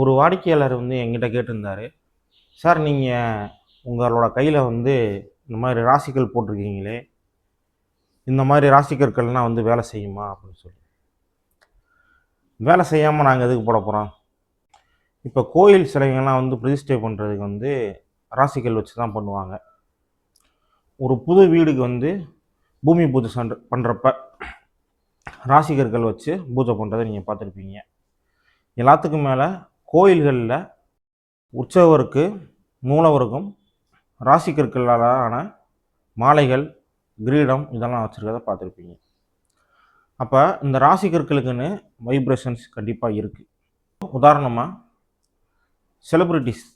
ஒரு வாடிக்கையாளர் வந்து என்கிட்ட கேட்டிருந்தாரு, சார் நீங்கள் உங்களோட கையில் வந்து இந்த மாதிரி ராசிக்கல் போட்டிருக்கீங்களே, இந்த மாதிரி ராசிக்கற்கள்லாம் வந்து வேலை செய்யுமா அப்படின்னு சொல்லி. வேலை செய்யாமல் நாங்கள் எதுக்கு போட போகிறோம்? இப்போ கோயில் சிலைகள்லாம் வந்து பிரதிஷ்டை பண்ணுறதுக்கு வந்து ராசிக்கல் வச்சு தான் பண்ணுவாங்க. ஒரு புது வீடுக்கு வந்து பூமி பூஜை பண்ணுறப்ப ராசிக்கற்கள் வச்சு பூஜை பண்ணுறதை நீங்கள் பார்த்துருப்பீங்க. எல்லாத்துக்கும் மேலே கோயில்களில் உற்சவருக்கு மூலவருக்கும் ராசிக்கற்களாலான மாலைகள், கிரீடம் இதெல்லாம் வச்சுருக்கத பார்த்துருப்பீங்க. அப்போ இந்த ராசிக்கற்களுக்குன்னு வைப்ரேஷன்ஸ் கண்டிப்பாக இருக்குது. உதாரணமாக செலிப்ரிட்டிஸ்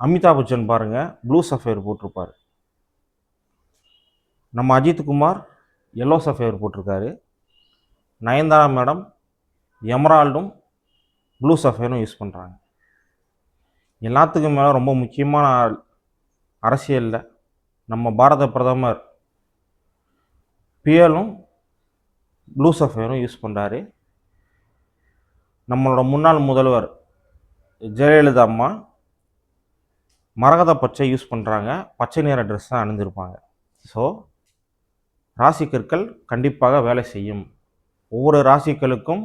அமிதாப் பச்சன் பாருங்கள், ப்ளூ சஃபயர் போட்டிருப்பார். நம்ம அஜித் குமார் எல்லோ சஃபயர் போட்டிருக்காரு. நயன்தாரா மேடம் எமரால்டும் ப்ளூ சஃபயரும் யூஸ் பண்ணுறாங்க. எல்லாத்துக்கும் மேலே ரொம்ப முக்கியமான அரசியலில் நம்ம பாரத பிரதமர் பிஎலும் ப்ளூ சஃபயரும் யூஸ் பண்ணுறாரு. நம்மளோட முன்னாள் முதல்வர் ஜெயலலிதா அம்மா மரகத பச்சை யூஸ் பண்ணுறாங்க. பச்சை நிற ட்ரெஸ் தான் அணிந்திருப்பாங்க. ஸோ ராசிக்கற்கள் கண்டிப்பாக வேலை செய்யும். ஒவ்வொரு ராசிக்களுக்கும்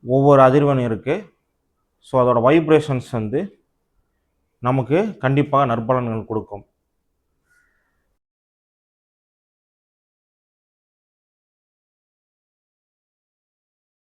ஒவ்வொரு அதிர்வெண் இருக்குது. ஸோ அதோட வைப்ரேஷன்ஸ் வந்து நமக்கு கண்டிப்பாக நற்பலன்கள் கொடுக்கும்.